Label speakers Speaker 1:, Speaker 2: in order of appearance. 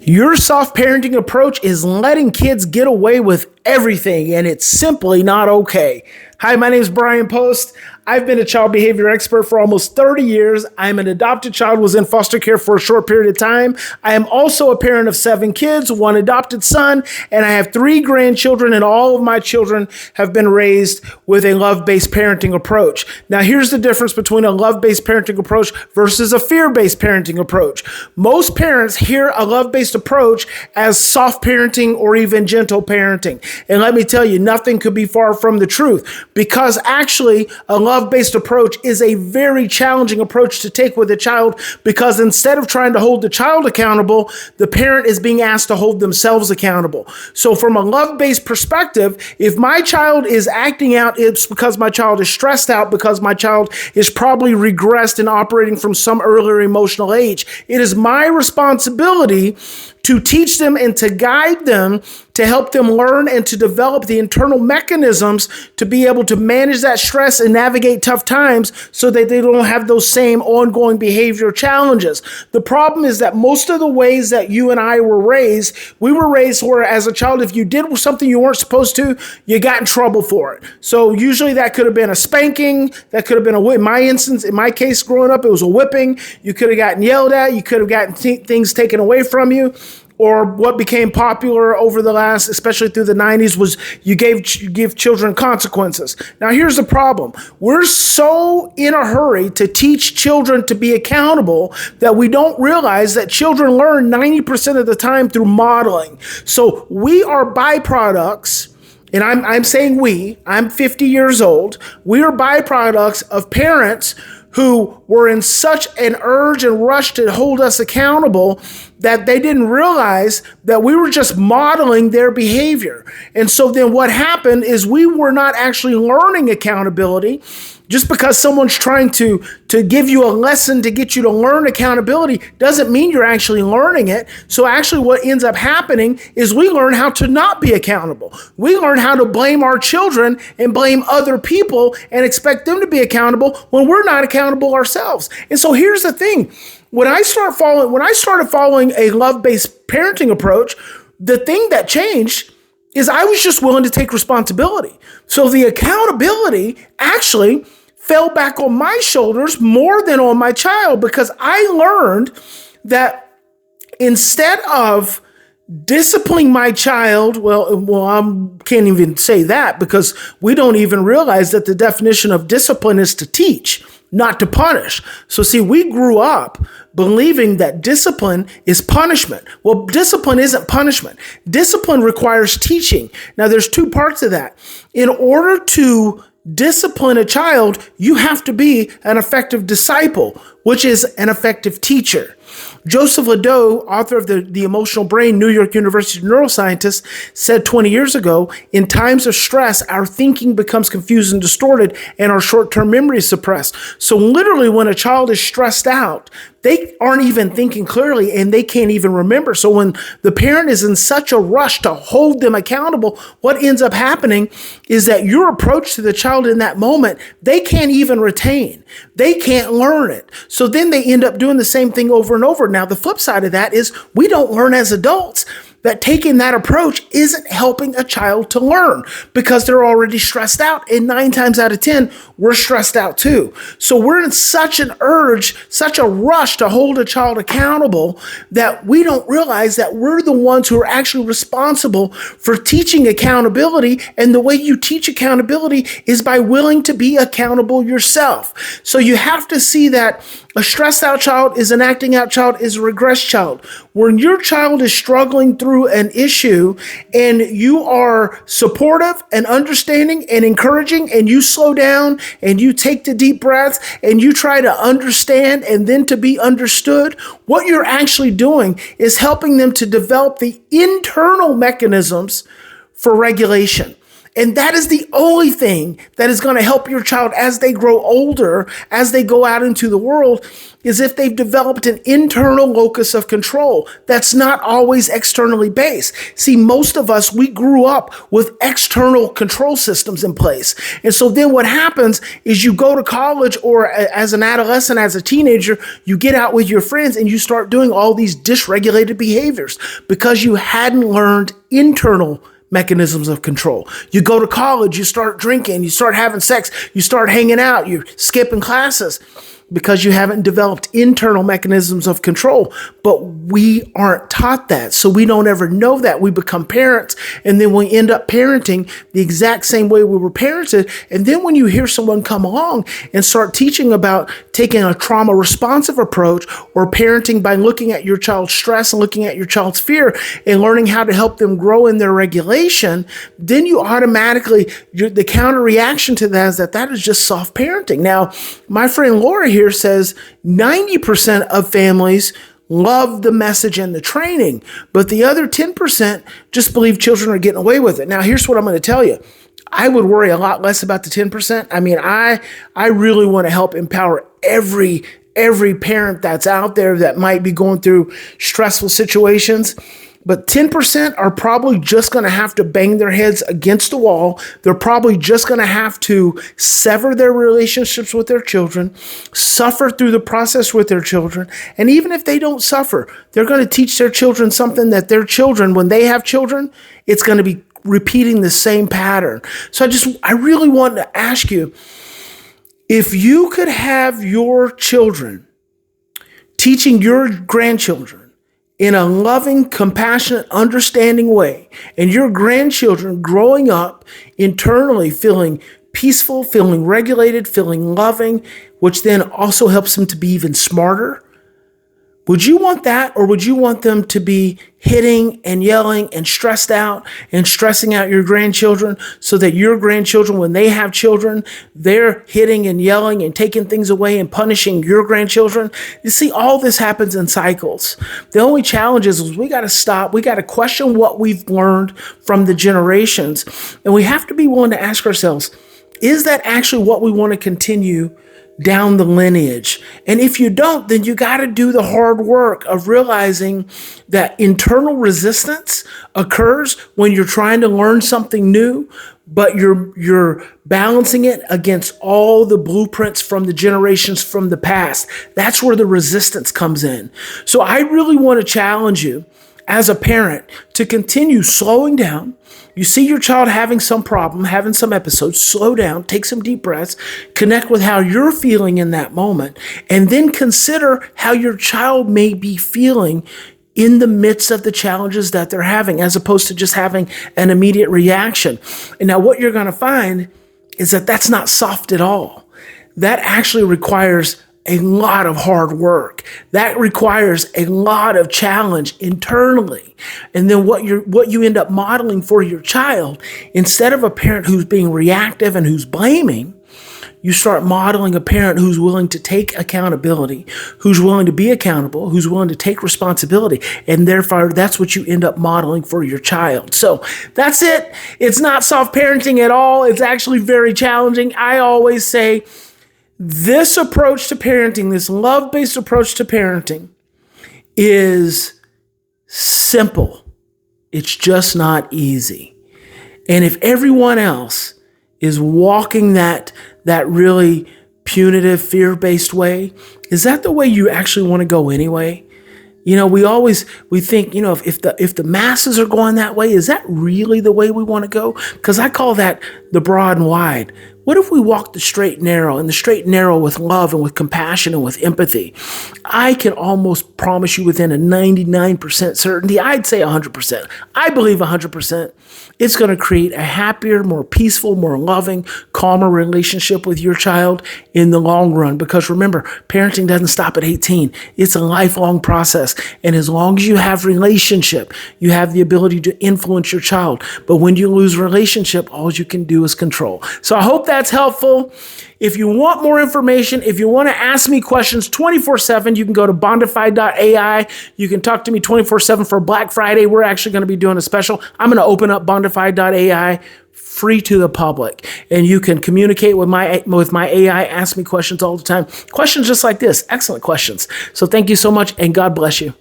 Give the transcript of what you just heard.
Speaker 1: Your soft parenting approach is letting kids get away with everything, and it's simply not okay. Hi, my name is Bryan Post. I've been a child behavior expert for almost 30 years. I'm an adopted child, was in foster care for a short period of time. I am also a parent of 7 kids, 1 adopted son, and I have 3 grandchildren, and all of my children have been raised with a love-based parenting approach. Now, here's the difference between a love-based parenting approach versus a fear-based parenting approach. Most parents hear a love-based approach as soft parenting or even gentle parenting. And let me tell you, nothing could be far from the truth, because actually a love-based approach is a very challenging approach to take with a child, because instead of trying to hold the child accountable, the parent is being asked to hold themselves accountable. So from a love-based perspective, if my child is acting out, it's because my child is stressed out, because my child is probably regressed and operating from some earlier emotional age. It is my responsibility to teach them and to guide them, to help them learn and to develop the internal mechanisms to be able to manage that stress and navigate tough times so that they don't have those same ongoing behavior challenges. The problem is that most of the ways that you and I were raised, we were raised where as a child, if you did something you weren't supposed to, you got in trouble for it. So usually that could have been a spanking, that could have been in my case growing up, it was a whipping. You could have gotten yelled at, you could have gotten things taken away from you. Or what became popular over the last, especially through the 90s, was you give children consequences. Now, here's the problem. We're so in a hurry to teach children to be accountable that we don't realize that children learn 90% of the time through modeling. So we are byproducts. And I'm saying I'm 50 years old. We are byproducts of parents who were in such an urge and rush to hold us accountable that they didn't realize that we were just modeling their behavior. And so then what happened is we were not actually learning accountability. Just because someone's trying to give you a lesson to get you to learn accountability doesn't mean you're actually learning it. So actually what ends up happening is we learn how to not be accountable. We learn how to blame our children and blame other people and expect them to be accountable when we're not accountable ourselves. And so here's the thing. When I started following a love-based parenting approach, the thing that changed is I was just willing to take responsibility. So the accountability actually fell back on my shoulders more than on my child, because I learned that instead of disciplining my child, I can't even say that, because we don't even realize that the definition of discipline is to teach, not to punish. So see, we grew up believing that discipline is punishment. Well, discipline isn't punishment. Discipline requires teaching. Now, there's 2 parts of that. In order to discipline a child, you have to be an effective disciple, which is an effective teacher. Joseph Ledoux, author of The Emotional Brain, New York University neuroscientist, said 20 years ago, in times of stress, our thinking becomes confused and distorted, and our short-term memory is suppressed. So literally, when a child is stressed out, they aren't even thinking clearly, and they can't even remember. So when the parent is in such a rush to hold them accountable, what ends up happening is that your approach to the child in that moment, they can't even retain. They can't learn it. So then they end up doing the same thing over and over. Now, the flip side of that is we don't learn as adults that taking that approach isn't helping a child to learn, because they're already stressed out. And 9 times out of 10, we're stressed out too. So we're in such an urge, such a rush to hold a child accountable that we don't realize that we're the ones who are actually responsible for teaching accountability. And the way you teach accountability is by willing to be accountable yourself. So you have to see that a stressed out child is an acting out child, is a regressed child. When your child is struggling through an issue and you are supportive and understanding and encouraging, and you slow down and you take the deep breaths and you try to understand and then to be understood, what you're actually doing is helping them to develop the internal mechanisms for regulation. And that is the only thing that is going to help your child as they grow older, as they go out into the world, is if they've developed an internal locus of control that's not always externally based. See, most of us, we grew up with external control systems in place. And so then what happens is you go to college, or as an adolescent, as a teenager, you get out with your friends and you start doing all these dysregulated behaviors because you hadn't learned internal mechanisms of control. You go to college, you start drinking, you start having sex, you start hanging out, you're skipping classes because you haven't developed internal mechanisms of control. But we aren't taught that. So we don't ever know that. We become parents, and then we end up parenting the exact same way we were parented. And then when you hear someone come along and start teaching about taking a trauma responsive approach, or parenting by looking at your child's stress and looking at your child's fear and learning how to help them grow in their regulation, then you automatically, the counter reaction to that is that is just soft parenting. Now, my friend Laura here says 90% of families love the message and the training, but the other 10% just believe children are getting away with it. Now, here's what I'm going to tell you. I would worry a lot less about the 10%. I mean, I really want to help empower every parent that's out there that might be going through stressful situations. But 10% are probably just going to have to bang their heads against the wall. They're probably just going to have to sever their relationships with their children, suffer through the process with their children. And even if they don't suffer, they're going to teach their children something that their children, when they have children, it's going to be repeating the same pattern. So I really want to ask you, if you could have your children teaching your grandchildren in a loving, compassionate, understanding way, and your grandchildren growing up internally feeling peaceful, feeling regulated, feeling loving, which then also helps them to be even smarter, would you want that, or would you want them to be hitting and yelling and stressed out and stressing out your grandchildren, so that your grandchildren, when they have children, they're hitting and yelling and taking things away and punishing your grandchildren? You see, all this happens in cycles. The only challenge is we got to stop. We got to question what we've learned from the generations. And we have to be willing to ask ourselves, is that actually what we want to continue down the lineage? And if you don't, then you got to do the hard work of realizing that internal resistance occurs when you're trying to learn something new, but you're balancing it against all the blueprints from the generations from the past. That's where the resistance comes in. So I really want to challenge you as a parent to continue slowing down. You see your child having some problem, having some episodes, slow down, take some deep breaths, connect with how you're feeling in that moment, and then consider how your child may be feeling in the midst of the challenges that they're having, as opposed to just having an immediate reaction. And now what you're going to find is that that's not soft at all. That actually requires a lot of hard work. That requires a lot of challenge internally. And then what you end up modeling for your child, instead of a parent who's being reactive and who's blaming, you start modeling a parent who's willing to take accountability, who's willing to be accountable, who's willing to take responsibility. And therefore, that's what you end up modeling for your child. So that's it. It's not soft parenting at all. It's actually very challenging. I always say, this approach to parenting, this love-based approach to parenting, is simple. It's just not easy. And if everyone else is walking that really punitive, fear-based way, is that the way you actually want to go anyway? You know, we think, you know, if the masses are going that way, is that really the way we want to go? Because I call that the broad and wide. What if we walk the straight and narrow, and the straight and narrow with love and with compassion and with empathy? I can almost promise you within a 99% certainty, I'd say 100%. I believe 100%. It's going to create a happier, more peaceful, more loving, calmer relationship with your child in the long run. Because remember, parenting doesn't stop at 18. It's a lifelong process. And as long as you have relationship, you have the ability to influence your child. But when you lose relationship, all you can do is control. So I hope that's helpful. If you want more information, if you want to ask me questions 24/7, you can go to bondify.ai. You can talk to me 24/7 for Black Friday. We're actually going to be doing a special. I'm going to open up bondify.ai free to the public, and you can communicate with my AI. Ask me questions all the time. Questions just like this. Excellent questions. So thank you so much, and God bless you.